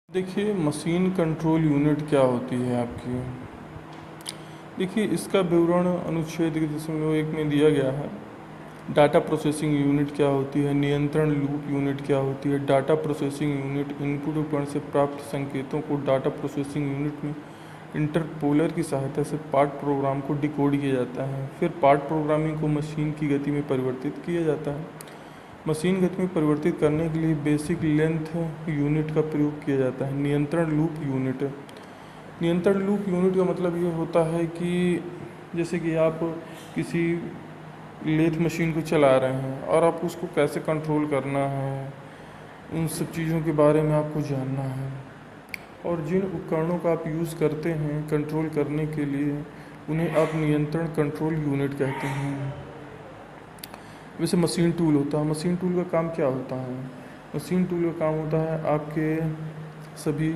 देखिए, machine control unit क्या होती है आपकी। देखिए, इसका विवरण अनुच्छेद 1 में दिया गया है। डाटा प्रोसेसिंग यूनिट क्या होती है, नियंत्रण लूप यूनिट क्या होती है। डाटा प्रोसेसिंग यूनिट इनपुट उपकरण से प्राप्त संकेतों को डाटा प्रोसेसिंग यूनिट में इंटरपोलर की सहायता से पार्ट प्रोग्राम को डिकोड किया जाता है। फिर पार्ट प्रोग्रामिंग को मशीन की गति में परिवर्तित किया जाता है। मशीन गति में परिवर्तित करने के लिए बेसिक लेंथ यूनिट का प्रयोग किया जाता है। नियंत्रण लूप यूनिट। नियंत्रण लूप यूनिट का मतलब ये होता है कि जैसे कि आप किसी लेथ मशीन को चला रहे हैं और आपको उसको कैसे कंट्रोल करना है, उन सब चीज़ों के बारे में आपको जानना है। और जिन उपकरणों का आप यूज़ करते हैं कंट्रोल करने के लिए, उन्हें आप नियंत्रण कंट्रोल यूनिट कहते हैं। वैसे मशीन टूल होता है। मशीन टूल का काम क्या होता है। मशीन टूल का काम होता है आपके सभी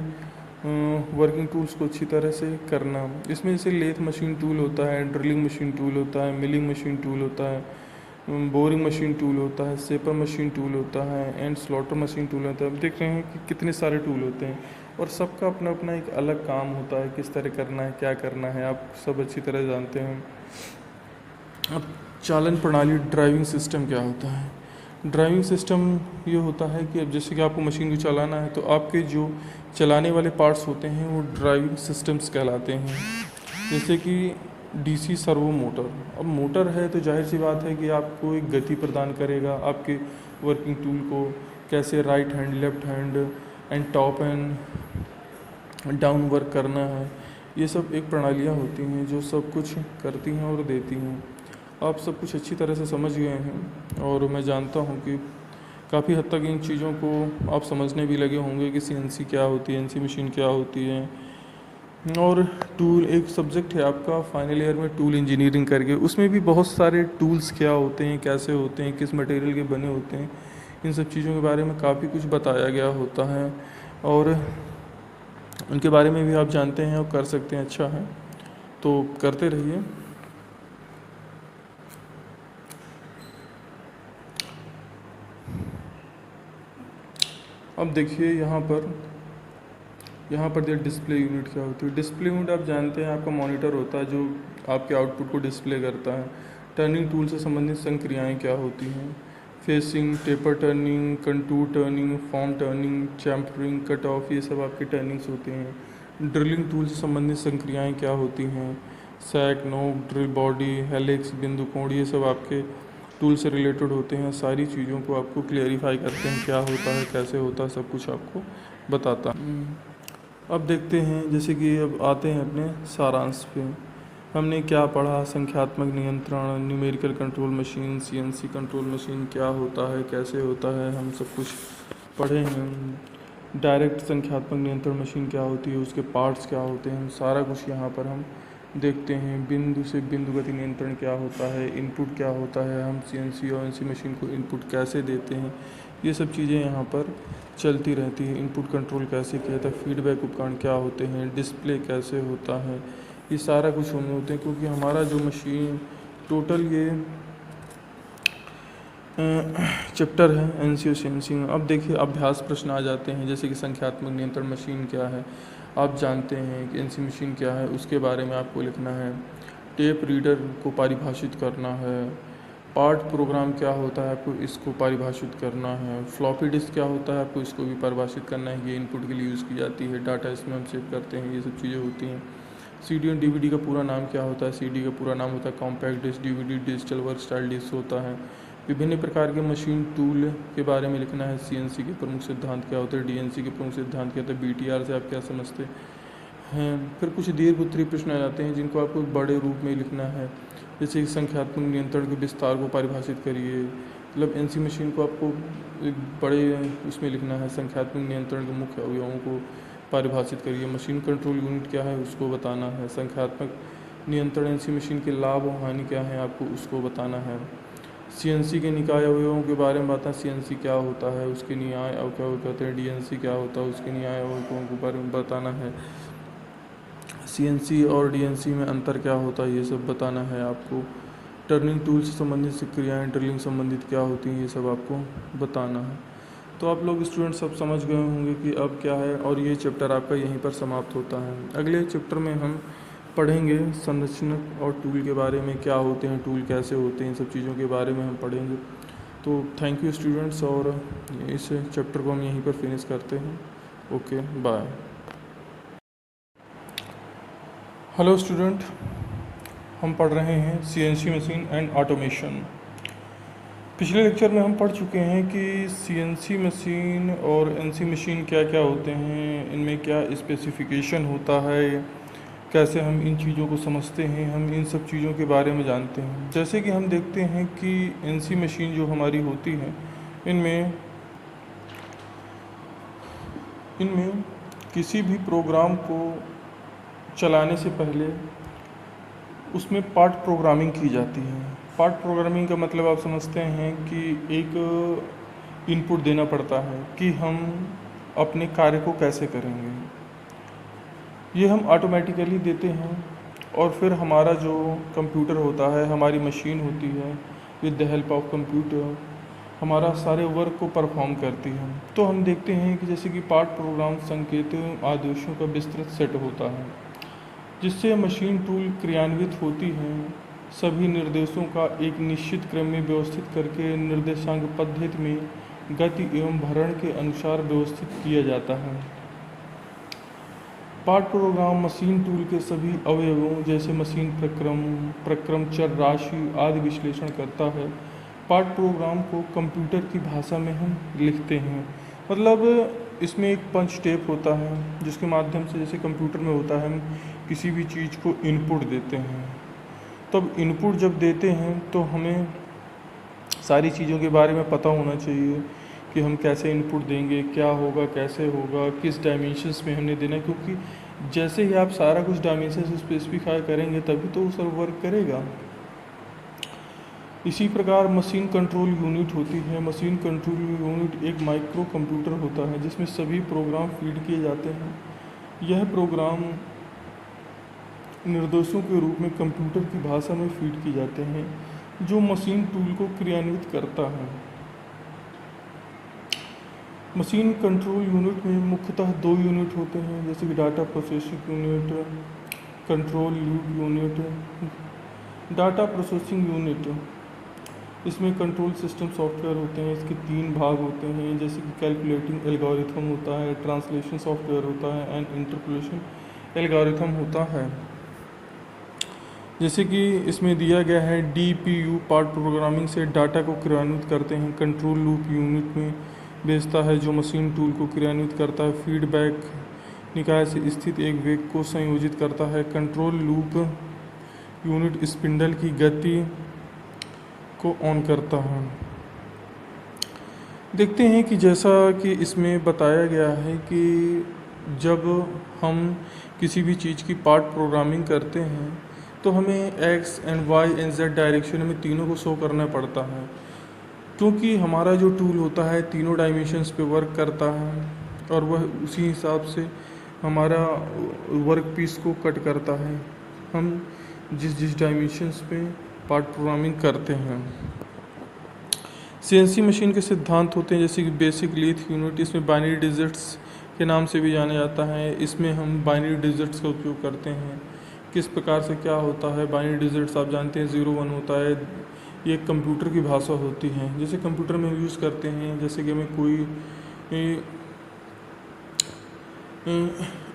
वर्किंग टूल्स को अच्छी तरह से करना। इसमें जैसे लेथ मशीन टूल होता है, ड्रिलिंग मशीन टूल होता है, मिलिंग मशीन टूल होता है, बोरिंग मशीन टूल होता है, सेपर मशीन टूल होता है, एंड स्लॉटर मशीन टूल होता है। अब देख रहे हैं कि कितने सारे टूल होते हैं और सबका अपना अपना एक अलग काम होता है, किस तरह करना है, क्या करना है, आप सब अच्छी तरह जानते हैं। अब चालन प्रणाली, ड्राइविंग सिस्टम क्या होता है। ड्राइविंग सिस्टम ये होता है कि अब जैसे कि आपको मशीन को चलाना है तो आपके जो चलाने वाले पार्ट्स होते हैं वो ड्राइविंग सिस्टम्स कहलाते हैं। जैसे कि डीसी सर्वो मोटर। अब मोटर है तो जाहिर सी बात है कि आपको एक गति प्रदान करेगा, आपके वर्किंग टूल को कैसे right hand, left hand and top and down work करना है। ये सब एक प्रणालियाँ होती हैं जो सब कुछ करती हैं और देती हैं। आप सब कुछ अच्छी तरह से समझ गए हैं और मैं जानता हूँ कि काफ़ी हद तक इन चीज़ों को आप समझने भी लगे होंगे कि सीएनसी क्या होती है, एनसी मशीन क्या होती है। और टूल एक सब्जेक्ट है आपका फाइनल ईयर में, टूल इंजीनियरिंग करके, उसमें भी बहुत सारे टूल्स क्या होते हैं, कैसे होते हैं, किस मटेरियल के बने होते हैं, इन सब चीज़ों के बारे में काफ़ी कुछ बताया गया होता है और उनके बारे में भी आप जानते हैं और कर सकते हैं। अच्छा है तो करते रहिए। अब देखिए यहाँ पर डिस्प्ले यूनिट क्या होती है। डिस्प्ले यूनिट आप जानते हैं आपका मॉनिटर होता है जो आपके आउटपुट को डिस्प्ले करता है। टर्निंग टूल से संबंधित संक्रियाएँ क्या होती हैं। Facing, taper turning, contour turning, form turning, chamfering, cut off, ये सब आपके टर्निंग्स होते हैं। ड्रिलिंग टूल से संबंधित संक्रियाएँ क्या होती हैं। सैक, नोक, ड्रिल बॉडी, हेलिक्स, बिंदु कोण, ये सब आपके टूल से रिलेटेड होते हैं। सारी चीज़ों को आपको क्लियरिफाई करते हैं, क्या होता है, कैसे होता है, सब कुछ आपको बताता है। अब देखते हैं, जैसे कि अब आते हैं अपने सारांश पे। हमने क्या पढ़ा। संख्यात्मक नियंत्रण, numerical control machine, CNC control machine क्या होता है, कैसे होता है, हम सब कुछ पढ़े हैं। डायरेक्ट संख्यात्मक नियंत्रण मशीन क्या होती है, उसके पार्ट्स क्या होते हैं, सारा कुछ यहाँ पर हम देखते हैं। बिंदु से बिंदु गति नियंत्रण क्या होता है, इनपुट क्या होता है, हम सीएनसी और एनसी मशीन को इनपुट कैसे देते हैं, ये सब चीज़ें यहाँ पर चलती रहती है। इनपुट कंट्रोल कैसे किया जाता है, फीडबैक उपकरण क्या होते हैं, डिस्प्ले कैसे होता है, ये सारा कुछ होने होते हैं। क्योंकि हमारा जो मशीन टोटल ये चैप्टर है एनसी और सीएनसी में। अब देखिए अभ्यास प्रश्न आ जाते हैं, जैसे कि संख्यात्मक नियंत्रण मशीन क्या है, आप जानते हैं कि एनसी मशीन क्या है, उसके बारे में आपको लिखना है। टेप रीडर को परिभाषित करना है। पार्ट प्रोग्राम क्या होता है, आपको इसको परिभाषित करना है। फ्लॉपी डिस्क क्या होता है, आपको इसको भी परिभाषित करना है, ये इनपुट के लिए यूज़ की जाती है, डाटा इसमें हम सेव करते हैं, ये सब चीज़ें होती हैं। सीडी और डीवीडी का पूरा नाम क्या होता है। सीडी का पूरा नाम होता है compact disc, DVD digital work style disc होता है। विभिन्न प्रकार के मशीन टूल के बारे में लिखना है। सीएनसी के प्रमुख सिद्धांत क्या होते हैं, डीएनसी के प्रमुख सिद्धांत क्या होते हैं, बीटीआर से आप क्या समझते हैं। फिर कुछ दीर्घ उत्तरीय प्रश्न आ जाते हैं जिनको आपको बड़े रूप में लिखना है, जैसे संख्यात्मक नियंत्रण के विस्तार को परिभाषित करिए। मतलब एनसी मशीन को आपको एक बड़े उसमें लिखना है, संख्यात्मक नियंत्रण के मुख्य अवयवों को परिभाषित करिए। मशीन कंट्रोल यूनिट क्या है उसको बताना है। संख्यात्मक नियंत्रण एनसी मशीन के लाभ और हानि क्या है आपको उसको बताना है। सीएनसी के निकाय अवयवों के बारे में बताना, सीएनसी क्या होता है, उसके निकाय और क्या कहते हैं। डीएनसी क्या होता है, उसके निकाय अवयवों के बारे में बताना है। सीएनसी और डीएनसी में अंतर क्या होता है, ये सब बताना है आपको। टर्निंग टूल से संबंधित क्रियाएँ, ड्रिलिंग संबंधित क्या होती हैं, ये सब आपको बताना है। तो आप लोग स्टूडेंट सब समझ गए होंगे कि अब क्या है, और ये चैप्टर आपका यहीं पर समाप्त होता है। अगले चैप्टर में हम पढ़ेंगे संरचना और टूल के बारे में, क्या होते हैं टूल, कैसे होते हैं, इन सब चीज़ों के बारे में हम पढ़ेंगे। तो थैंक यू स्टूडेंट्स, और इस चैप्टर को हम यहीं पर फिनिश करते हैं। Okay, bye. हेलो स्टूडेंट, हम पढ़ रहे हैं सीएनसी मशीन एंड ऑटोमेशन। पिछले लेक्चर में हम पढ़ चुके हैं कि सीएनसी मशीन और एनसी मशीन क्या क्या होते हैं, इनमें क्या स्पेसिफिकेशन होता है, कैसे हम इन चीज़ों को समझते हैं, हम इन सब चीज़ों के बारे में जानते हैं। जैसे कि हम देखते हैं कि एनसी मशीन जो हमारी होती है, इनमें किसी भी प्रोग्राम को चलाने से पहले उसमें पार्ट प्रोग्रामिंग की जाती है। पार्ट प्रोग्रामिंग का मतलब आप समझते हैं कि एक इनपुट देना पड़ता है कि हम अपने कार्य को कैसे करेंगे। ये हम ऑटोमेटिकली देते हैं, और फिर हमारा जो कंप्यूटर होता है, हमारी मशीन होती है, with the help of computer हमारा सारे वर्क को परफॉर्म करती है। तो हम देखते हैं कि जैसे कि पार्ट प्रोग्राम संकेत आदेशों का विस्तृत सेट होता है, जिससे मशीन टूल क्रियान्वित होती हैं। सभी निर्देशों का एक निश्चित क्रम में व्यवस्थित करके निर्देशांक पद्धति में गति एवं भरण के अनुसार व्यवस्थित किया जाता है। पार्ट प्रोग्राम मशीन टूल के सभी अवयवों जैसे मशीन प्रक्रम, चर राशि आदि विश्लेषण करता है। पार्ट प्रोग्राम को कंप्यूटर की भाषा में हम लिखते हैं, मतलब इसमें एक पंच टेप होता है जिसके माध्यम से, जैसे कंप्यूटर में होता है, हम किसी भी चीज़ को इनपुट देते हैं। तब इनपुट जब देते हैं तो हमें सारी चीज़ों के बारे में पता होना चाहिए कि हम कैसे इनपुट देंगे, क्या होगा, कैसे होगा, किस डायमेंशंस में हमने देना है, क्योंकि जैसे ही आप सारा कुछ डायमेंशन स्पेसिफाई करेंगे तभी तो वो सब वर्क करेगा। इसी प्रकार मशीन कंट्रोल यूनिट होती है। मशीन कंट्रोल यूनिट एक माइक्रो कंप्यूटर होता है जिसमें सभी प्रोग्राम फीड किए जाते हैं। यह प्रोग्राम निर्देशों के रूप में कंप्यूटर की भाषा में फीड किए जाते हैं, जो मशीन टूल को क्रियान्वित करता है। मशीन कंट्रोल यूनिट में मुख्यतः दो यूनिट होते हैं, जैसे कि data processing unit, control loop unit. Data processing unit, इसमें कंट्रोल सिस्टम सॉफ्टवेयर होते हैं। इसके 3 भाग होते हैं, जैसे कि कैलकुलेटिंग एल्गोरिथम होता है, ट्रांसलेशन सॉफ्टवेयर होता है, एंड इंटरपोलेशन एल्गोरिथम होता है। जैसे कि इसमें दिया गया है, DPU पार्ट प्रोग्रामिंग से डाटा को क्रियान्वित करते हैं। कंट्रोल लूप यूनिट में भेजता है, जो मशीन टूल को क्रियान्वित करता है। फीडबैक निकाय से स्थित एक वेग को संयोजित करता है। कंट्रोल लूप यूनिट स्पिंडल की गति को ऑन करता है। देखते हैं कि जैसा कि इसमें बताया गया है कि जब हम किसी भी चीज़ की पार्ट प्रोग्रामिंग करते हैं तो हमें X and Y and Z direction में तीनों को शो करना पड़ता है, क्योंकि हमारा जो टूल होता है तीनों डायमेंशंस पे वर्क करता है, और वह उसी हिसाब से हमारा वर्क पीस को कट करता है, हम जिस डायमेंशंस पे पार्ट प्रोग्रामिंग करते हैं। सीएनसी मशीन के सिद्धांत होते हैं, जैसे कि बेसिक लीथ यूनिट, इसमें बाइनरी डिजिट्स के नाम से भी जाना जाता है। इसमें हम बाइनरी डिजिट्स का उपयोग करते हैं। किस प्रकार से क्या होता है, बाइनरी डिजिट्स आप जानते हैं 0 1 होता है। ये कंप्यूटर की भाषा होती है, जैसे कंप्यूटर में यूज़ करते हैं। जैसे कि हमें कोई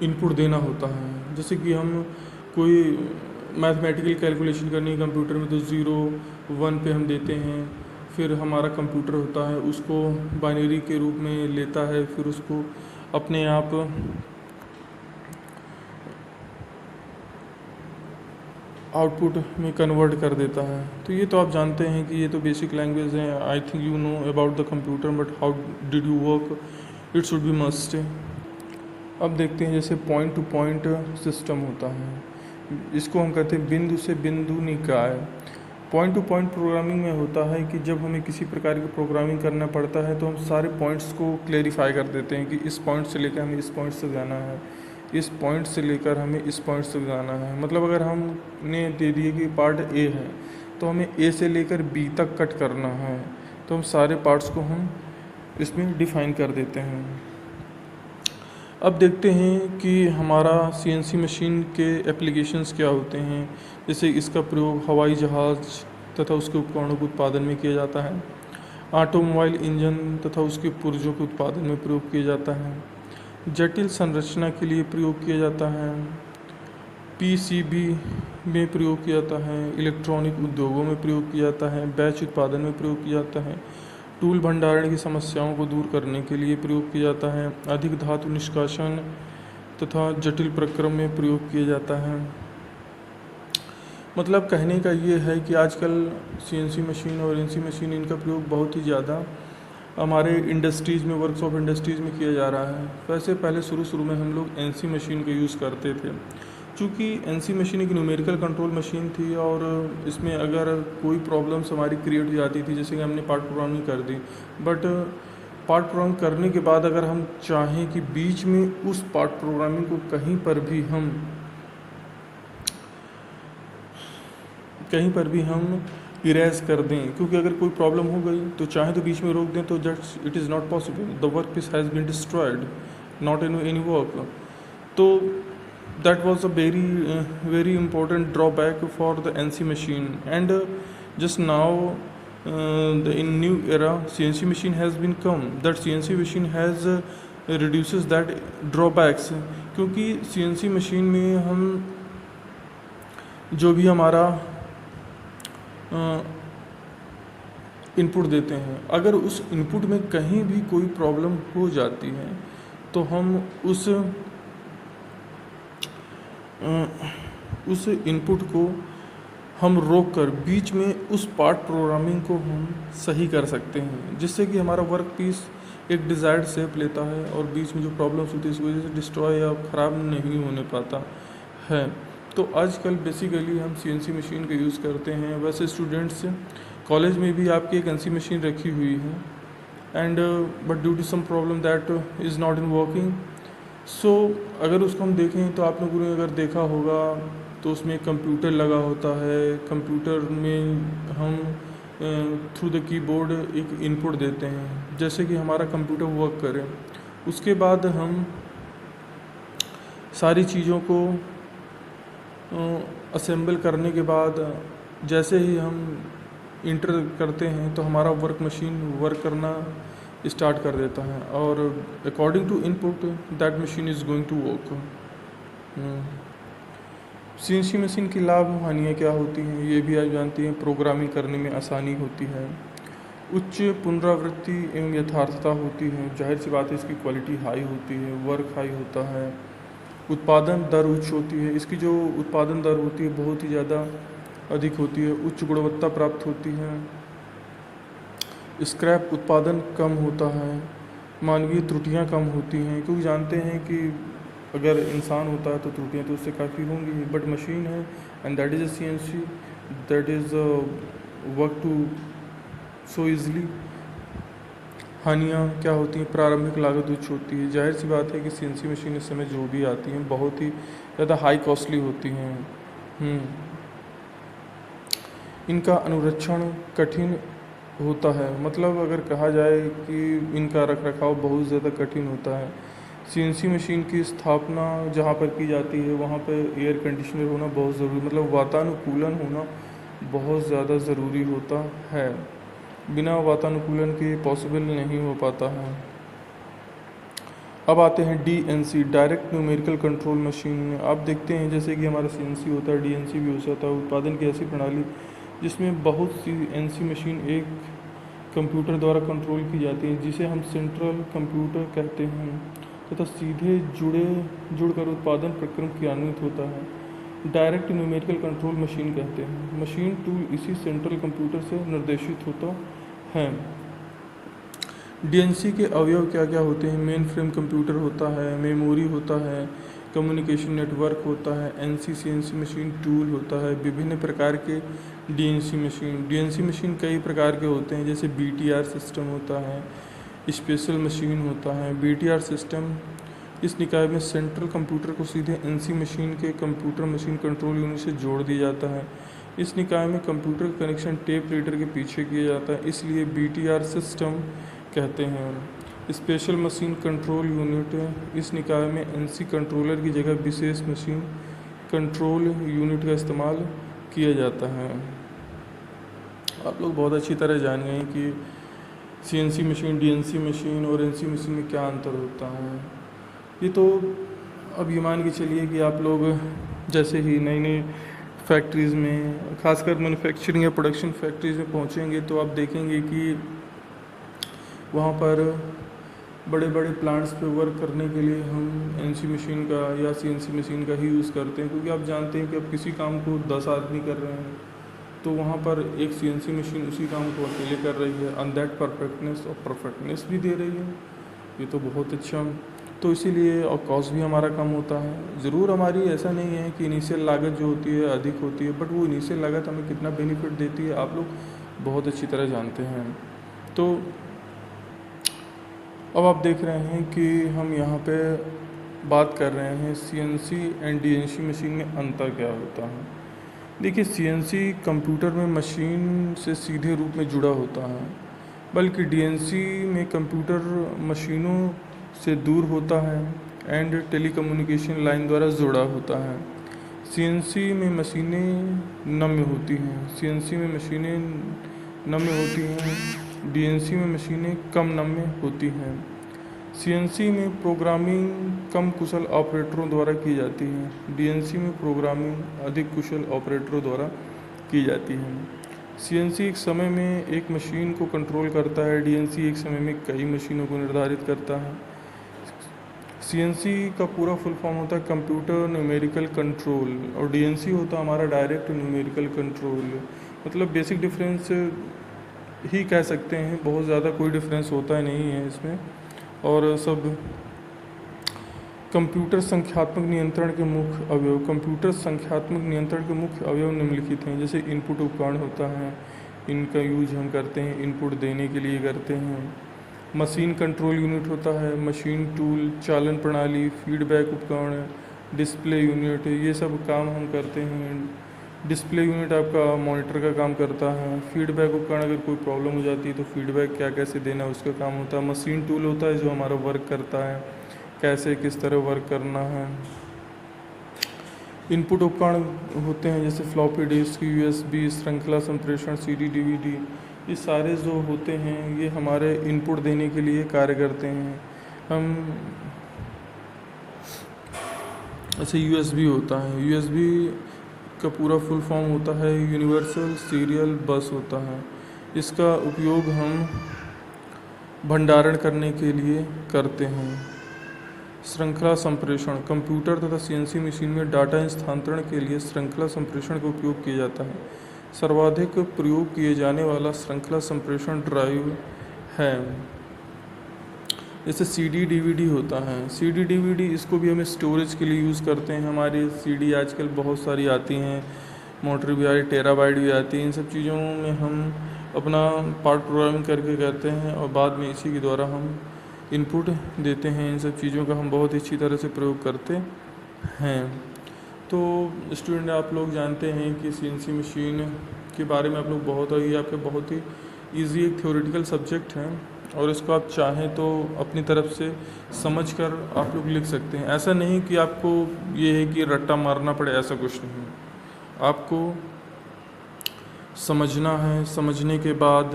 इनपुट देना होता है, जैसे कि हम कोई मैथमेटिकल कैलकुलेशन करनी है कंप्यूटर में, तो 0 1 पे हम देते हैं। फिर हमारा कंप्यूटर होता है उसको बाइनरी के रूप में लेता है, फिर उसको अपने आप आउटपुट में कन्वर्ट कर देता है। तो ये तो आप जानते हैं कि ये तो बेसिक लैंग्वेज है। I think you know about the computer, but how did you work, it should be must. अब देखते हैं जैसे पॉइंट टू पॉइंट सिस्टम होता है, इसको हम कहते हैं बिंदु से बिंदु निकाय। पॉइंट टू पॉइंट प्रोग्रामिंग में होता है कि जब हमें किसी प्रकार की प्रोग्रामिंग करना पड़ता है तो हम सारे पॉइंट्स को क्लेरिफाई कर देते हैं कि इस पॉइंट से लेकर हमें इस पॉइंट से जाना है, इस पॉइंट से लेकर हमें इस पॉइंट से जाना है। मतलब अगर हमने दे दिए कि पार्ट ए है तो हमें ए से लेकर बी तक कट करना है, तो हम सारे पार्ट्स को हम इसमें डिफ़ाइन कर देते हैं। अब देखते हैं कि हमारा सीएनसी मशीन के एप्लीकेशंस क्या होते हैं। जैसे इसका प्रयोग हवाई जहाज़ तथा उसके उपकरणों के उत्पादन में किया जाता है, ऑटोमोबाइल इंजन तथा उसके पुर्जों के उत्पादन में प्रयोग किया जाता है, जटिल संरचना के लिए प्रयोग किया जाता है, पीसीबी में प्रयोग किया जाता है, इलेक्ट्रॉनिक उद्योगों में प्रयोग किया जाता है, बैच उत्पादन में प्रयोग किया जाता है, टूल भंडारण की समस्याओं को दूर करने के लिए प्रयोग किया जाता है, अधिक धातु निष्कासन तथा जटिल प्रक्रम में प्रयोग किया जाता है। मतलब कहने का ये है कि आजकल सीएनसी मशीन और एनसी मशीन इनका प्रयोग बहुत ही ज़्यादा हमारे इंडस्ट्रीज़ में, वर्कशॉप इंडस्ट्रीज़ में किया जा रहा है। वैसे पहले शुरू में हम लोग एनसी मशीन का यूज़ करते थे, चूँकि एनसी मशीन एक न्यूमेरिकल कंट्रोल मशीन थी और इसमें अगर कोई प्रॉब्लम्स हमारी क्रिएट हो जाती थी, जैसे कि हमने पार्ट प्रोग्रामिंग कर दी, बट पार्ट प्रोग्रामिंग करने के बाद अगर हम चाहें कि बीच में उस पार्ट प्रोग्रामिंग को कहीं पर भी हम इरेज कर दें, क्योंकि अगर कोई प्रॉब्लम हो गई तो चाहे तो बीच में रोक दें तो that's it is not possible, the work piece has been destroyed, not in any work. तो that was a very important drawback for the NC machine, and just now in new era CNC machine has been come, that CNC machine has reduces that drawbacks, क्योंकि CNC machine में हम जो भी हमारा input देते हैं, अगर उस इनपुट में कहीं भी कोई प्रॉब्लम हो जाती है तो हम उस इनपुट को हम रोक कर बीच में उस पार्ट प्रोग्रामिंग को हम सही कर सकते हैं, जिससे कि हमारा वर्क पीस एक डिज़ायर्ड शेप लेता है और बीच में जो प्रॉब्लम्स होती है इस वजह से डिस्ट्रॉय या ख़राब नहीं होने पाता है। तो आजकल बेसिकली हम सीएनसी मशीन का यूज़ करते हैं। वैसे स्टूडेंट्स कॉलेज में भी आपकी एक एनसी मशीन रखी हुई है, and but due to some problem that is not in working. So अगर उसको हम देखें तो आप लोगों ने अगर देखा होगा तो उसमें कंप्यूटर लगा होता है, कंप्यूटर में हम थ्रू द कीबोर्ड एक इनपुट देते हैं, जैसे कि हमारा कंप्यूटर वर्क करे। उसके बाद हम सारी चीज़ों को असेंबल करने के बाद जैसे ही हम इंटर करते हैं तो हमारा वर्क मशीन वर्क करना स्टार्ट कर देता है, और according to input that machine is going to work. CNC machine की लाभ हानियाँ क्या होती हैं ये भी आप जानते हैं। प्रोग्रामिंग करने में आसानी होती है, उच्च पुनरावृत्ति एवं यथार्थता होती है, जाहिर सी बात है इसकी क्वालिटी हाई होती है, वर्क हाई होता है, उत्पादन दर उच्च होती है, इसकी जो उत्पादन दर होती है बहुत ही ज़्यादा अधिक होती है, उच्च गुणवत्ता प्राप्त होती है, स्क्रैप उत्पादन कम होता है, मानवीय त्रुटियां कम होती हैं, क्योंकि जानते हैं कि अगर इंसान होता है तो त्रुटियां तो उससे काफ़ी होंगी, बट मशीन है and that is a CNC that is work to so easily. हानियाँ क्या होती हैं? प्रारंभिक लागत उच्च होती है, जाहिर सी बात है कि सीएनसी मशीन इस समय जो भी आती हैं बहुत ही ज़्यादा हाई कॉस्टली होती हैं। इनका अनुरक्षण कठिन होता है, मतलब अगर कहा जाए कि इनका रख रखाव बहुत ज़्यादा कठिन होता है। सीएनसी मशीन की स्थापना जहाँ पर की जाती है वहाँ पर एयर कंडीशनर होना बहुत ज़रूरी, मतलब वातानुकूलन होना बहुत ज़्यादा ज़रूरी होता है, बिना वातानुकूलन के पॉसिबल नहीं हो पाता है। अब आते हैं DNC, direct numerical control machine में। आप देखते हैं जैसे कि हमारा सीएनसी होता है, डीएनसी भी हो सकता है। उत्पादन की ऐसी प्रणाली जिसमें बहुत सी एनसी मशीन एक कंप्यूटर द्वारा कंट्रोल की जाती है, जिसे हम सेंट्रल कंप्यूटर कहते हैं, तथा सीधे जुड़कर उत्पादन प्रक्रम क्रियान्वित होता है। डायरेक्ट न्यूमेरिकल कंट्रोल मशीन कहते हैं। मशीन टूल इसी सेंट्रल कंप्यूटर से निर्देशित होता है। डीएनसी के अवयव क्या क्या होते हैं? मेन फ्रेम कंप्यूटर होता है, मेमोरी होता है, कम्युनिकेशन नेटवर्क होता है, एनसी सीएनसी मशीन टूल होता है, विभिन्न प्रकार के डीएनसी मशीन कई प्रकार के होते हैं, जैसे बीटीआर सिस्टम होता है, स्पेशल मशीन होता है। बीटीआर सिस्टम इस निकाय में सेंट्रल कंप्यूटर को सीधे एनसी मशीन के कंप्यूटर मशीन कंट्रोल यूनिट से जोड़ दिया जाता है। इस निकाय में कंप्यूटर का कनेक्शन टेप रीडर के पीछे किया जाता है, इसलिए बीटीआर सिस्टम कहते हैं। स्पेशल मशीन कंट्रोल यूनिट, इस निकाय में एनसी कंट्रोलर की जगह विशेष मशीन कंट्रोल यूनिट का इस्तेमाल किया जाता है। आप लोग बहुत अच्छी तरह जान गए हैं कि सीएनसी मशीन, डीएनसी मशीन और एनसी मशीन में क्या अंतर होता है। ये तो अब ये मान के चलिए कि आप लोग जैसे ही नई नई फैक्ट्रीज़ में, खासकर मैन्युफैक्चरिंग या प्रोडक्शन फैक्ट्रीज़ में पहुंचेंगे तो आप देखेंगे कि वहाँ पर बड़े बड़े प्लांट्स पे वर्क करने के लिए हम एनसी मशीन का या सीएनसी मशीन का ही यूज़ करते हैं, क्योंकि आप जानते हैं कि अब किसी काम को 10 आदमी कर रहे हैं तो वहाँ पर एक सीएनसी मशीन उसी काम को अकेले कर रही है, एंड दैट परफेक्टनेस और परफेक्टनेस भी दे रही है। ये तो बहुत अच्छा, तो इसीलिए और कॉस्ट भी हमारा कम होता है। ज़रूर हमारी ऐसा नहीं है कि इनिशियल लागत जो होती है अधिक होती है, बट वो इनिशियल लागत हमें कितना बेनिफिट देती है आप लोग बहुत अच्छी तरह जानते हैं। तो अब आप देख रहे हैं कि हम यहाँ पे बात कर रहे हैं सीएनसी एंड डीएनसी मशीन में अंतर क्या होता है। देखिए, सीएनसी कंप्यूटर में मशीन से सीधे रूप में जुड़ा होता है, बल्कि डीएनसी में कंप्यूटर मशीनों से दूर होता है एंड टेलीकम्युनिकेशन लाइन द्वारा जुड़ा होता है। सीएनसी में मशीनें नम्य होती हैं, सीएनसी में मशीनें नम्य होती हैं, डीएनसी में मशीनें कम नम्य होती हैं। सीएनसी में प्रोग्रामिंग कम कुशल ऑपरेटरों द्वारा की जाती है, डीएनसी में प्रोग्रामिंग अधिक कुशल ऑपरेटरों द्वारा की जाती है। सीएनसी एक समय में एक मशीन को कंट्रोल करता है, डीएनसी एक समय में कई मशीनों को निर्धारित करता है। सीएनसी का पूरा फुल फॉर्म होता है कंप्यूटर न्यूमेरिकल कंट्रोल, और डीएनसी होता है हमारा डायरेक्ट न्यूमेरिकल कंट्रोल। मतलब बेसिक डिफरेंस ही कह सकते हैं, बहुत ज़्यादा कोई डिफरेंस होता नहीं है इसमें। और सब कंप्यूटर संख्यात्मक नियंत्रण के मुख्य अवयव, कंप्यूटर संख्यात्मक नियंत्रण के मुख्य अवयव निम्नलिखित हैं। जैसे इनपुट उपकरण होता है, इनका यूज हम करते हैं, इनपुट देने के लिए करते हैं। मशीन कंट्रोल यूनिट होता है, मशीन टूल, चालन प्रणाली, फीडबैक उपकरण, डिस्प्ले यूनिट, ये सब काम हम करते हैं। डिस्प्ले यूनिट आपका मॉनिटर का काम करता है। फीडबैक उपकरण, अगर कोई प्रॉब्लम हो जाती है तो फीडबैक क्या कैसे देना उसका काम होता है। मशीन टूल होता है जो हमारा वर्क करता है, कैसे किस तरह वर्क करना है। इनपुट उपकरण होते हैं जैसे फ्लॉपी डिस्क, यूएसबी, श्रृंखला संप्रेषण, सीडी, डीवीडी, ये सारे जो होते हैं ये हमारे इनपुट देने के लिए कार्य करते हैं। हम ऐसे यूएसबी होता है, यूएसबी का पूरा फुल फॉर्म होता है यूनिवर्सल सीरियल बस होता है। इसका उपयोग हम भंडारण करने के लिए करते हैं। श्रृंखला संप्रेषण, कंप्यूटर तथा सीएनसी मशीन में डाटा स्थानांतरण के लिए श्रृंखला संप्रेषण का उपयोग किया जाता है। सर्वाधिक प्रयोग किए जाने वाला श्रृंखला संप्रेषण ड्राइव है। जैसे सीडी डीवीडी होता है, सीडी डीवीडी इसको भी हम स्टोरेज के लिए यूज़ करते हैं। हमारी सीडी आजकल बहुत सारी आती हैं, मोटर भी आ रही, टेराबाइट भी आती है। इन सब चीज़ों में हम अपना पार्ट प्रोग्रामिंग करके करते हैं और बाद में इसी के द्वारा हम इनपुट देते हैं। इन सब चीज़ों का हम बहुत अच्छी तरह से प्रयोग करते हैं। तो स्टूडेंट, आप लोग जानते हैं कि सीएनसी मशीन के बारे में आप लोग बहुत ही ईजी एक थ्योरेटिकल सब्जेक्ट है, और इसको आप चाहें तो अपनी तरफ से समझकर आप लोग लिख सकते हैं। ऐसा नहीं कि आपको ये है कि रट्टा मारना पड़े, ऐसा कुछ नहीं। आपको समझना है, समझने के बाद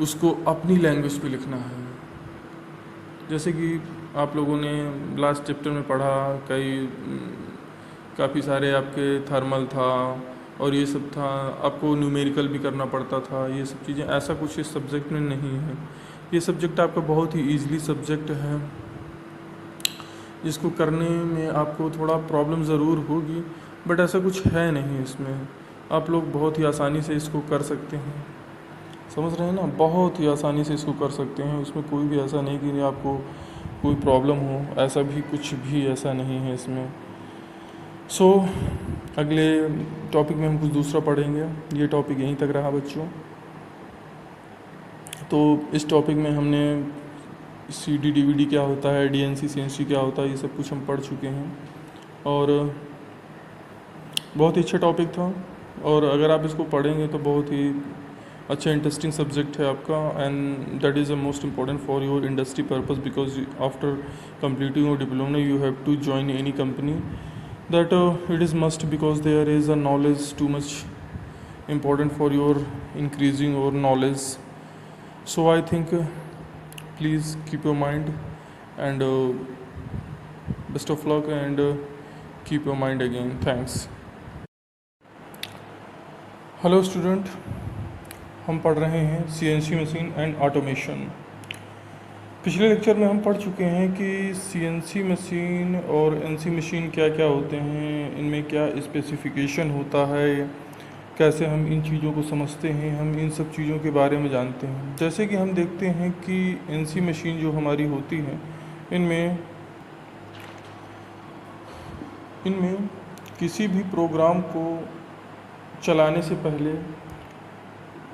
उसको अपनी लैंग्वेज पे लिखना है। जैसे कि आप लोगों ने लास्ट चैप्टर में पढ़ा, काफ़ी सारे आपके थर्मल था और ये सब था, आपको न्यूमेरिकल भी करना पड़ता था, ये सब चीज़ें। ऐसा कुछ इस सब्जेक्ट में नहीं है। ये सब्जेक्ट आपका बहुत ही ईजिली सब्जेक्ट है, जिसको करने में आपको थोड़ा प्रॉब्लम ज़रूर होगी, बट ऐसा कुछ है नहीं इसमें। आप लोग बहुत ही आसानी से इसको कर सकते हैं, समझ रहे हैं ना, बहुत ही आसानी से इसको कर सकते हैं। उसमें कोई भी ऐसा नहीं कि आपको कोई प्रॉब्लम हो, ऐसा भी कुछ भी ऐसा नहीं है इसमें। अगले टॉपिक में हम कुछ दूसरा पढ़ेंगे। ये टॉपिक यहीं तक रहा बच्चों। तो इस टॉपिक में हमने सीडी डीवीडी क्या होता है, डीएनसी सीएनसी क्या होता है, ये सब कुछ हम पढ़ चुके हैं और बहुत ही अच्छा टॉपिक था। और अगर आप इसको पढ़ेंगे तो बहुत ही अच्छा इंटरेस्टिंग सब्जेक्ट है आपका, and that is a most important for your industry purpose, because after completing your diploma you have to join any company, that it is must because there is a knowledge too much important for your increasing your knowledge. So I think please keep your mind, and best of luck, and keep your mind again. Thanks. Hello student, हम पढ़ रहे हैं CNC machine and automation. पिछले lecture में हम पढ़ चुके हैं कि सीएनसी मशीन और एनसी मशीन क्या क्या होते हैं, इनमें क्या स्पेसिफिकेशन होता है, कैसे हम इन चीज़ों को समझते हैं, हम इन सब चीज़ों के बारे में जानते हैं। जैसे कि हम देखते हैं कि एनसी मशीन जो हमारी होती हैं, इनमें किसी भी प्रोग्राम को चलाने से पहले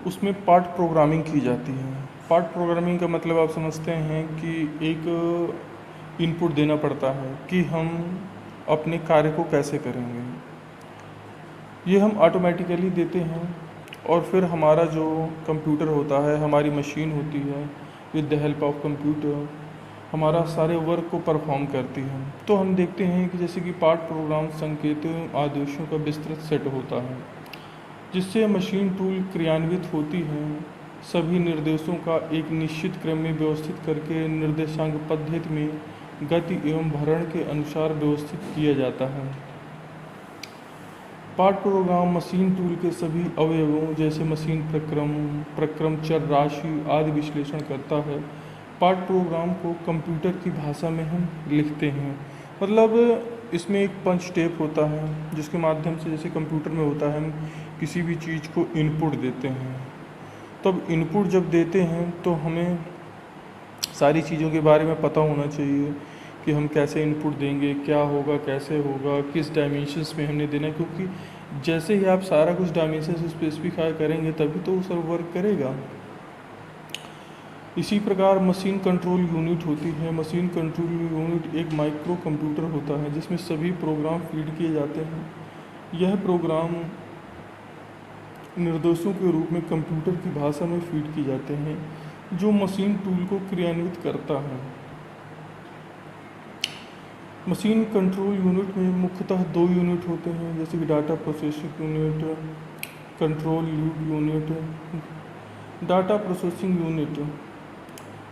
उसमें पार्ट प्रोग्रामिंग की जाती है। पार्ट प्रोग्रामिंग का मतलब आप समझते हैं कि एक इनपुट देना पड़ता है कि हम अपने कार्य को कैसे करेंगे। ये हम ऑटोमेटिकली देते हैं, और फिर हमारा जो कंप्यूटर होता है, हमारी मशीन होती है, with the help of computer हमारा सारे वर्क को परफॉर्म करती है। तो हम देखते हैं कि जैसे कि पार्ट प्रोग्राम संकेत आदेशों का विस्तृत सेट होता है, जिससे मशीन टूल क्रियान्वित होती हैं। सभी निर्देशों का एक निश्चित क्रम में व्यवस्थित करके निर्देशांक पद्धति में गति एवं भरण के अनुसार व्यवस्थित किया जाता है। पार्ट प्रोग्राम मशीन टूल के सभी अवयवों जैसे मशीन प्रक्रम चर राशि आदि विश्लेषण करता है। पार्ट प्रोग्राम को कंप्यूटर की भाषा में हम लिखते हैं, मतलब इसमें एक पंच टेप होता है जिसके माध्यम से, जैसे कंप्यूटर में होता है, हम किसी भी चीज़ को इनपुट देते हैं। तब इनपुट जब देते हैं तो हमें सारी चीज़ों के बारे में पता होना चाहिए कि हम कैसे इनपुट देंगे, क्या होगा, कैसे होगा, किस डायमेंशंस में हमने देना है, क्योंकि जैसे ही आप सारा कुछ डायमेंशंस स्पेसिफाई करेंगे तभी तो वो सब वर्क करेगा। इसी प्रकार मशीन कंट्रोल यूनिट होती है। मशीन कंट्रोल यूनिट एक माइक्रो कंप्यूटर होता है जिसमें सभी प्रोग्राम फीड किए जाते हैं। यह प्रोग्राम निर्देशों के रूप में कंप्यूटर की भाषा में फीड किए जाते हैं, जो मशीन टूल को क्रियान्वित करता है। मशीन कंट्रोल यूनिट में मुख्यतः दो यूनिट होते हैं, जैसे कि data processing unit, control loop unit. Data processing unit,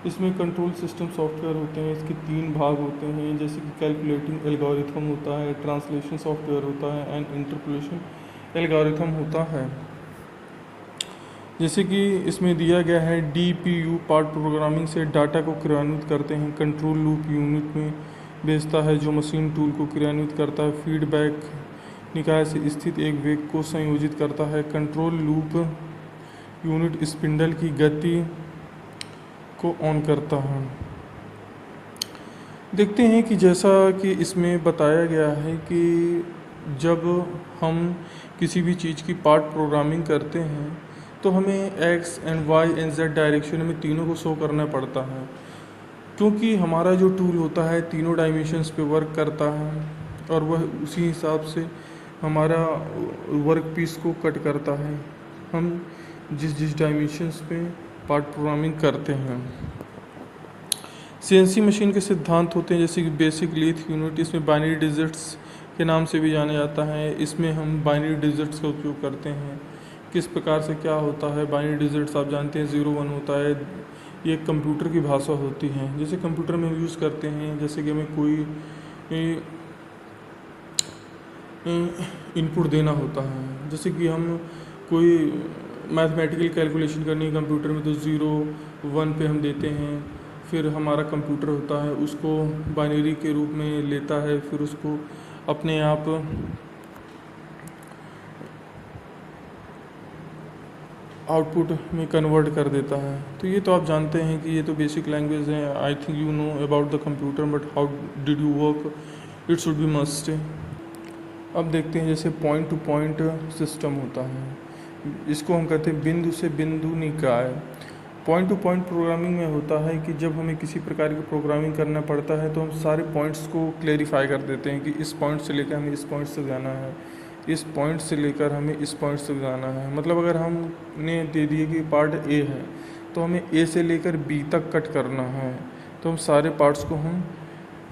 इसमें कंट्रोल सिस्टम सॉफ्टवेयर होते हैं। इसके 3 भाग होते हैं, जैसे कि कैलकुलेटिंग एल्गोरिथम होता है, ट्रांसलेशन सॉफ्टवेयर होता है, एंड इंटरपोलेशन एल्गोरिथम होता है। जैसे कि इसमें दिया गया है, DPU पार्ट प्रोग्रामिंग से डाटा को क्रियान्वित करते हैं। कंट्रोल लूप यूनिट में भेजता है, जो मशीन टूल को क्रियान्वित करता है। फीडबैक निकाय से स्थित एक वेग को संयोजित करता है। कंट्रोल लूप यूनिट स्पिंडल की गति को ऑन करता है। देखते हैं कि जैसा कि इसमें बताया गया है कि जब हम किसी भी चीज़ की पार्ट प्रोग्रामिंग करते हैं तो हमें X and Y and Z direction में तीनों को शो करना पड़ता है, क्योंकि हमारा जो टूल होता है तीनों डायमेंशंस पे वर्क करता है, और वह उसी हिसाब से हमारा वर्क पीस को कट करता है, हम जिस डायमेंशंस पे पार्ट प्रोग्रामिंग करते हैं। सीएनसी मशीन के सिद्धांत होते हैं, जैसे कि बेसिक लीथ यूनिट, इसमें बाइनरी डिजिट्स के नाम से भी जाना जाता है। इसमें हम बाइनरी डिजिट्स का उपयोग करते हैं। किस प्रकार से क्या होता है, बाइनरी डिजिट्स आप जानते हैं 0 1 होता है। ये कंप्यूटर की भाषा होती है, जैसे कंप्यूटर में यूज़ करते हैं। जैसे कि हमें कोई इनपुट देना होता है, जैसे कि हम कोई मैथमेटिकल कैलकुलेशन करनी है कंप्यूटर में, तो 0 1 पे हम देते हैं। फिर हमारा कंप्यूटर होता है उसको बाइनरी के रूप में लेता है, फिर उसको अपने आप आउटपुट में कन्वर्ट कर देता है। तो ये तो आप जानते हैं कि ये तो बेसिक लैंग्वेज है। I think you know about the computer, but how did you work, it should be must. अब देखते हैं जैसे पॉइंट टू पॉइंट सिस्टम होता है, इसको हम कहते हैं बिंदु से बिंदु निकाय। पॉइंट टू पॉइंट प्रोग्रामिंग में होता है कि जब हमें किसी प्रकार की प्रोग्रामिंग करना पड़ता है तो हम सारे पॉइंट्स को क्लेरिफाई कर देते हैं कि इस पॉइंट से लेकर हमें इस पॉइंट से जाना है, इस पॉइंट से लेकर हमें इस पॉइंट तक जाना है। मतलब अगर हमने दे दिए कि पार्ट ए है तो हमें ए से लेकर बी तक कट करना है, तो हम सारे पार्ट्स को हम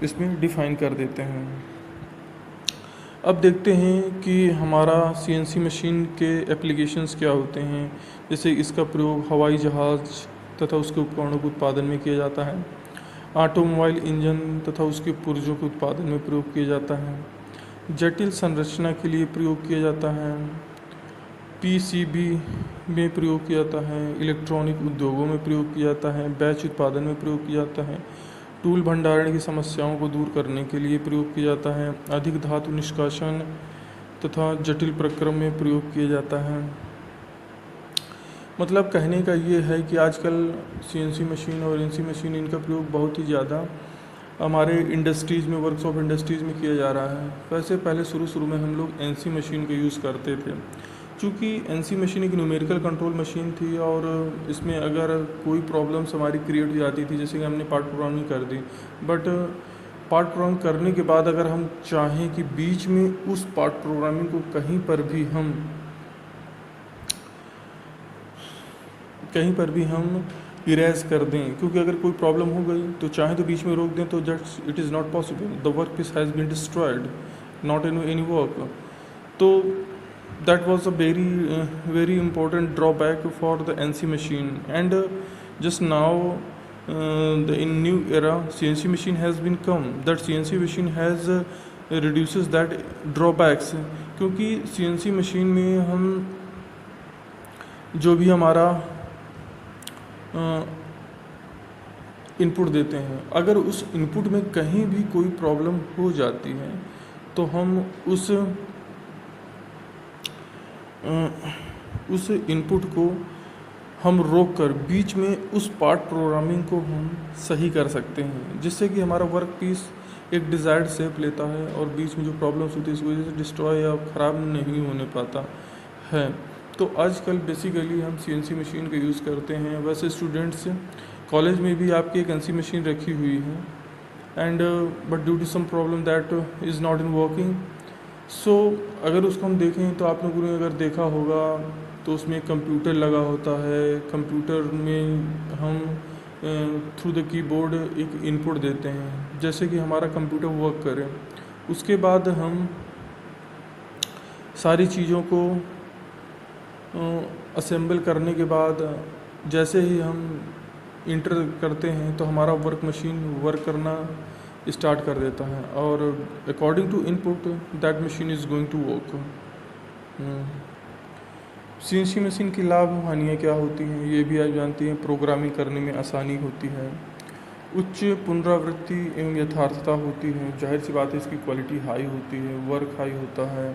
इसमें डिफाइन कर देते हैं। अब देखते हैं कि हमारा सीएनसी मशीन के एप्लीकेशंस क्या होते हैं। जैसे इसका प्रयोग हवाई जहाज़ तथा उसके उपकरणों के उत्पादन में किया जाता है, ऑटोमोबाइल इंजन तथा उसके पुर्जों के उत्पादन में प्रयोग किया जाता है, जटिल संरचना के लिए प्रयोग किया जाता है, पीसीबी में प्रयोग किया जाता है, इलेक्ट्रॉनिक उद्योगों में प्रयोग किया जाता है, बैच उत्पादन में प्रयोग किया जाता है, टूल भंडारण की समस्याओं को दूर करने के लिए प्रयोग किया जाता है, अधिक धातु निष्कासन तथा जटिल प्रक्रम में प्रयोग किया जाता है। मतलब कहने का ये है कि आजकल सीएनसी मशीन और एनसी मशीन इनका प्रयोग बहुत ही ज़्यादा हमारे इंडस्ट्रीज़ में, वर्कशॉप इंडस्ट्रीज़ में किया जा रहा है। वैसे पहले शुरू में हम लोग एनसी मशीन का यूज़ करते थे, क्योंकि एनसी मशीन एक न्यूमेरिकल कंट्रोल मशीन थी और इसमें अगर कोई प्रॉब्लम्स हमारी क्रिएट हो जाती थी, जैसे कि हमने पार्ट प्रोग्रामिंग कर दी, बट पार्ट प्रोग्रामिंग करने के बाद अगर हम चाहें कि बीच में उस पार्ट प्रोग्रामिंग को कहीं पर भी हम इरेज कर दें, क्योंकि अगर कोई प्रॉब्लम हो गई तो चाहे तो बीच में रोक दें, तो just it is not possible, the work piece has been destroyed, not in any work. तो that was a very important drawback for the NC machine, and just now in new era CNC machine has been come, that CNC machine has reduces that drawbacks, क्योंकि CNC machine में हम जो भी हमारा input देते हैं, अगर उस इनपुट में कहीं भी कोई प्रॉब्लम हो जाती है तो हम उस इनपुट को हम रोक कर बीच में उस पार्ट प्रोग्रामिंग को हम सही कर सकते हैं, जिससे कि हमारा वर्क पीस एक डिज़ायर्ड शेप लेता है और बीच में जो प्रॉब्लम्स होती है इस वजह से डिस्ट्रॉय या ख़राब नहीं होने पाता है। तो आजकल बेसिकली हम सीएनसी मशीन का यूज़ करते हैं। वैसे स्टूडेंट्स कॉलेज में भी आपकी एक एनसी मशीन रखी हुई है, and but due to some problem that is not in working. So अगर उसको हम देखें तो आप लोगों ने अगर देखा होगा तो उसमें कंप्यूटर लगा होता है, कंप्यूटर में हम थ्रू द कीबोर्ड एक इनपुट देते हैं, जैसे कि हमारा कंप्यूटर वर्क करे। उसके बाद हम सारी चीज़ों को असेंबल करने के बाद जैसे ही हम इंटर करते हैं तो हमारा वर्क मशीन वर्क करना स्टार्ट कर देता है, और according to input that machine is going to work. CNC machine की लाभ हानियाँ क्या होती हैं ये भी आप जानती हैं। प्रोग्रामिंग करने में आसानी होती है, उच्च पुनरावृत्ति एवं यथार्थता होती है, जाहिर सी बात है इसकी क्वालिटी हाई होती है, वर्क हाई होता है,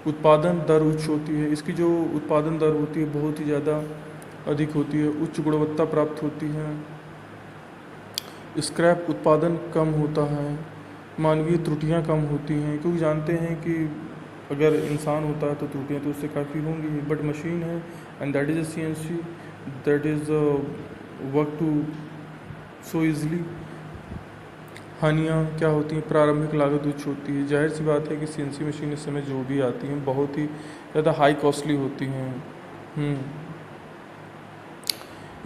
उत्पादन दर उच्च होती है, इसकी जो उत्पादन दर होती है बहुत ही ज़्यादा अधिक होती है, उच्च गुणवत्ता प्राप्त होती है, स्क्रैप उत्पादन कम होता है, मानवीय त्रुटियां कम होती हैं, क्योंकि जानते हैं कि अगर इंसान होता है तो त्रुटियां तो उससे काफ़ी होंगी, बट मशीन है and that is a CNC that is work to so easily. हानियाँ क्या होती हैं? प्रारंभिक लागत उच्च होती है, जाहिर सी बात है कि सीएनसी मशीन इस समय जो भी आती हैं बहुत ही ज़्यादा हाई कॉस्टली होती हैं।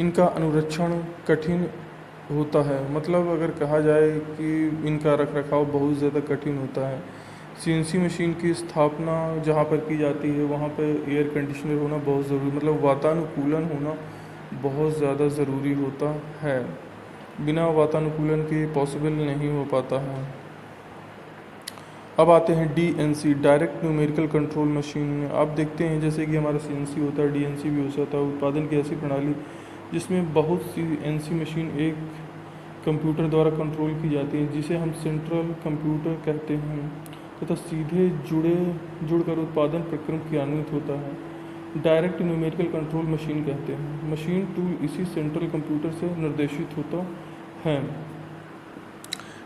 इनका अनुरक्षण कठिन होता है, मतलब अगर कहा जाए कि इनका रख रखाव बहुत ज़्यादा कठिन होता है। सीएनसी मशीन की स्थापना जहाँ पर की जाती है वहाँ पर एयर कंडीशनर होना बहुत ज़रूरी, मतलब वातानुकूलन होना बहुत ज़्यादा ज़रूरी होता है, बिना वातानुकूलन के पॉसिबल नहीं हो पाता है। अब आते हैं DNC, direct numerical control machine में। आप देखते हैं जैसे कि हमारा सीएनसी होता है, डीएनसी भी हो सकता है, उत्पादन की ऐसी प्रणाली जिसमें बहुत सी एनसी मशीन एक कंप्यूटर द्वारा कंट्रोल की जाती है, जिसे हम सेंट्रल कंप्यूटर कहते हैं, तथा सीधे जुड़कर उत्पादन प्रक्रम क्रियान्वित होता है। डायरेक्ट न्यूमेरिकल कंट्रोल मशीन कहते हैं। मशीन टूल इसी सेंट्रल कंप्यूटर से निर्देशित होता है।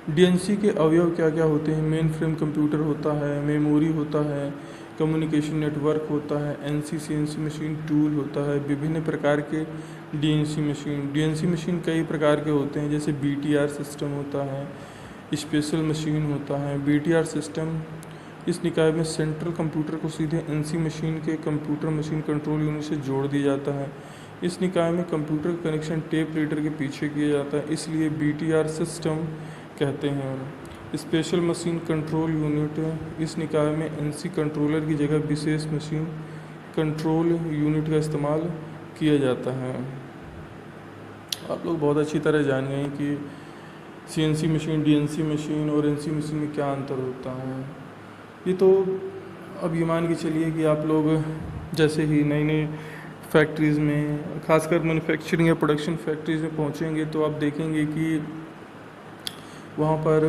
डीएनसी के अवयव क्या क्या होते हैं? मेन फ्रेम कंप्यूटर होता है, मेमोरी होता है, कम्युनिकेशन नेटवर्क होता है, एनसी सीएनसी मशीन टूल होता है, विभिन्न प्रकार के डीएनसी मशीन कई प्रकार के होते हैं, जैसे बीटीआर सिस्टम होता है, स्पेशल मशीन होता है। बीटीआर सिस्टम इस निकाय में सेंट्रल कंप्यूटर को सीधे एनसी मशीन के कंप्यूटर मशीन कंट्रोल यूनिट से जोड़ दिया जाता है। इस निकाय में कंप्यूटर का कनेक्शन टेप रीडर के पीछे किया जाता है, इसलिए बीटीआर सिस्टम कहते हैं। स्पेशल मशीन कंट्रोल यूनिट, इस निकाय में एनसी कंट्रोलर की जगह विशेष मशीन कंट्रोल यूनिट का इस्तेमाल किया जाता है। आप लोग बहुत अच्छी तरह जान गए कि सीएनसी मशीन, डीएनसी मशीन और एनसी मशीन में क्या अंतर होता है। ये तो अब ये मान के चलिए कि आप लोग जैसे ही नई नई फैक्ट्रीज़ में, खासकर मैन्युफैक्चरिंग या प्रोडक्शन फैक्ट्रीज़ में पहुंचेंगे तो आप देखेंगे कि वहाँ पर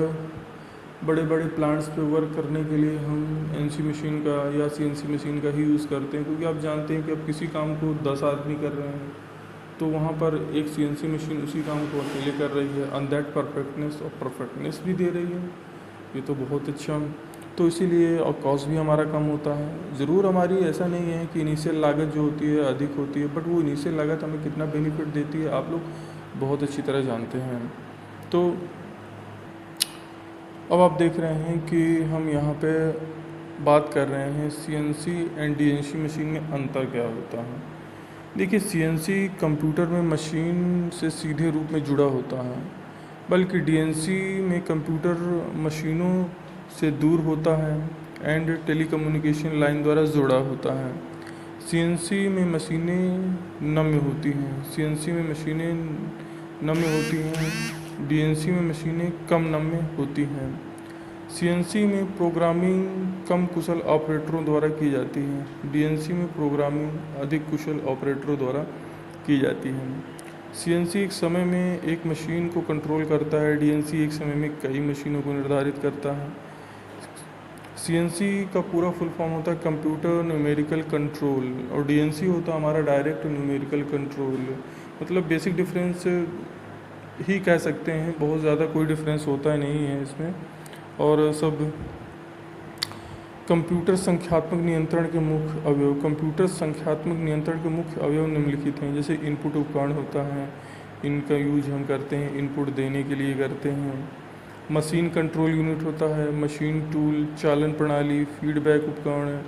बड़े बड़े प्लांट्स पे वर्क करने के लिए हम एनसी मशीन का या सीएनसी मशीन का ही यूज़ करते हैं, क्योंकि आप जानते हैं कि अब किसी काम को 10 आदमी कर रहे हैं तो वहाँ पर एक सीएनसी मशीन उसी काम को अकेले कर रही है, ऑन दैट परफेक्टनेस और परफेक्टनेस भी दे रही है। ये तो बहुत अच्छा, तो इसीलिए और कॉस्ट भी हमारा कम होता है। ज़रूर हमारी ऐसा नहीं है कि इनिशियल लागत जो होती है अधिक होती है, बट वो इनिशियल लागत हमें कितना बेनिफिट देती है आप लोग बहुत अच्छी तरह जानते हैं। तो अब आप देख रहे हैं कि हम यहाँ पे बात कर रहे हैं सीएनसी एंड डीएनसी मशीन में अंतर क्या होता है। देखिए, सीएनसी कंप्यूटर में मशीन से सीधे रूप में जुड़ा होता है, बल्कि डीएनसी में कंप्यूटर मशीनों से दूर होता है एंड टेलीकम्युनिकेशन लाइन द्वारा जुड़ा होता है। सीएनसी में मशीनें नम्य होती हैं, सीएनसी में मशीनें नम्य होती हैं, डीएनसी में मशीनें कम नम्य होती हैं। सीएनसी में प्रोग्रामिंग कम कुशल ऑपरेटरों द्वारा की जाती है, डीएनसी में प्रोग्रामिंग अधिक कुशल ऑपरेटरों द्वारा की जाती है। सीएनसी एक समय में एक मशीन को कंट्रोल करता है, डीएनसी एक समय में कई मशीनों को निर्धारित करता है। सीएनसी का पूरा फुल फॉर्म होता है कंप्यूटर न्यूमेरिकल कंट्रोल और डीएनसी होता है हमारा डायरेक्ट न्यूमेरिकल कंट्रोल। मतलब बेसिक डिफरेंस ही कह सकते हैं, बहुत ज़्यादा कोई डिफरेंस होता ही नहीं है इसमें। और सब कंप्यूटर संख्यात्मक नियंत्रण के मुख्य अवयव, कंप्यूटर संख्यात्मक नियंत्रण के मुख्य अवयव निम्नलिखित हैं। जैसे इनपुट उपकरण होता है, इनका यूज हम करते हैं, इनपुट देने के लिए करते हैं। मशीन कंट्रोल यूनिट होता है, मशीन टूल, चालन प्रणाली, फीडबैक उपकरण,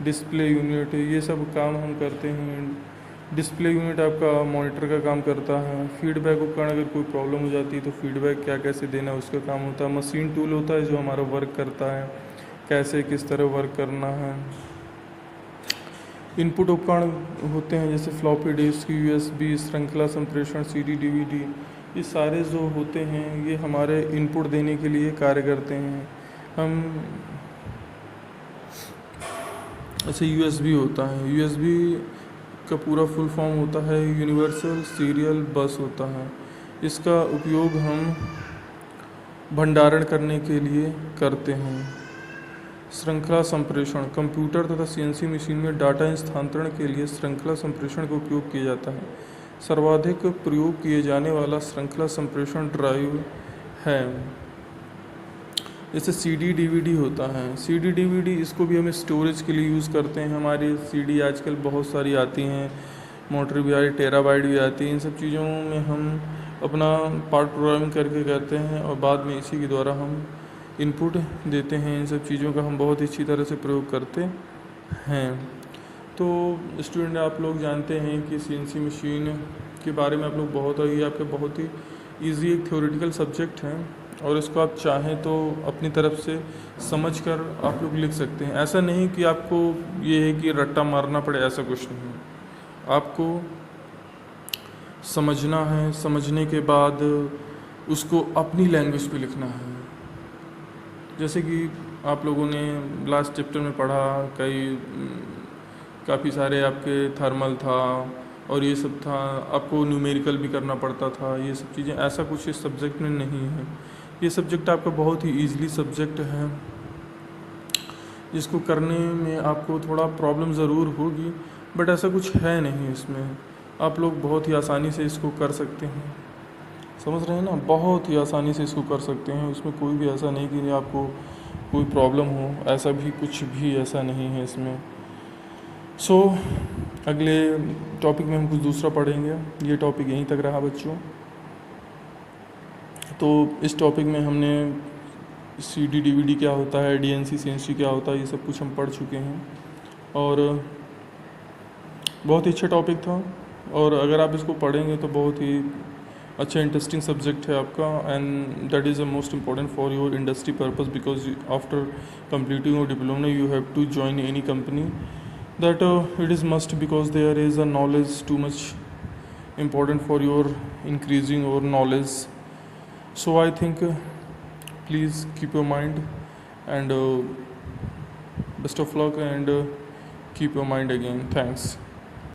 डिस्प्ले यूनिट, ये सब काम हम करते हैं। डिस्प्ले यूनिट आपका मॉनिटर का काम करता है। फीडबैक उपकरण, अगर कोई प्रॉब्लम हो जाती है तो फीडबैक क्या कैसे देना है उसका काम होता है। मशीन टूल होता है जो हमारा वर्क करता है, कैसे किस तरह वर्क करना है। इनपुट उपकरण होते हैं जैसे फ्लॉपी डिस्क, यूएसबी, श्रृंखला संप्रेषण, सीडी, डीवीडी, ये सारे जो होते हैं ये हमारे इनपुट देने के लिए कार्य करते हैं। हम ऐसे यूएसबी होता है, यूएसबी का पूरा फुल फॉर्म होता है यूनिवर्सल सीरियल बस होता है। इसका उपयोग हम भंडारण करने के लिए करते हैं। श्रृंखला संप्रेषण, कंप्यूटर तथा सीएनसी मशीन में डाटा स्थानांतरण के लिए श्रृंखला संप्रेषण का उपयोग किया जाता है। सर्वाधिक प्रयोग किए जाने वाला श्रृंखला संप्रेषण ड्राइव है। जैसे सीडी डीवीडी होता है, सीडी डीवीडी इसको भी हम स्टोरेज के लिए यूज़ करते हैं। हमारी सीडी आजकल बहुत सारी आती हैं, मोटर भी आ रही, टेराबाइट भी आती है। इन सब चीज़ों में हम अपना पार्ट प्रोग्रामिंग करके करते हैं और बाद में इसी के द्वारा हम इनपुट देते हैं। इन सब चीज़ों का हम बहुत अच्छी तरह से प्रयोग करते हैं। तो स्टूडेंट, आप लोग जानते हैं कि सीएनसी मशीन के बारे में आप लोग बहुत ही ईजी एक थ्योरेटिकल सब्जेक्ट है और इसको आप चाहें तो अपनी तरफ से समझकर आप लोग लिख सकते हैं। ऐसा नहीं कि आपको ये है कि रट्टा मारना पड़े, ऐसा कुछ नहीं। आपको समझना है, समझने के बाद उसको अपनी लैंग्वेज पे लिखना है। जैसे कि आप लोगों ने लास्ट चैप्टर में पढ़ा, काफ़ी सारे आपके थर्मल था और ये सब था, आपको न्यूमेरिकल भी करना पड़ता था, ये सब चीज़ें। ऐसा कुछ इस सब्जेक्ट में नहीं है। ये सब्जेक्ट आपका बहुत ही ईजिली सब्जेक्ट है, जिसको करने में आपको थोड़ा प्रॉब्लम ज़रूर होगी, बट ऐसा कुछ है नहीं इसमें। आप लोग बहुत ही आसानी से इसको कर सकते हैं, समझ रहे हैं ना, बहुत ही आसानी से इसको कर सकते हैं। उसमें कोई भी ऐसा नहीं कि आपको कोई प्रॉब्लम हो, ऐसा भी कुछ भी ऐसा नहीं है इसमें। अगले टॉपिक में हम कुछ दूसरा पढ़ेंगे। ये टॉपिक यहीं तक रहा बच्चों। तो इस टॉपिक में हमने CD DVD क्या होता है, DNC CNC क्या होता है, ये सब कुछ हम पढ़ चुके हैं। और बहुत ही अच्छा टॉपिक था, और अगर आप इसको पढ़ेंगे तो बहुत ही अच्छा इंटरेस्टिंग सब्जेक्ट है आपका, and that is the most important for your industry purpose, because after completing your diploma you have to join any company, that it is must because there is a knowledge too much important for your increasing your knowledge. So I think please keep your mind, and best of luck, and keep your mind again. Thanks.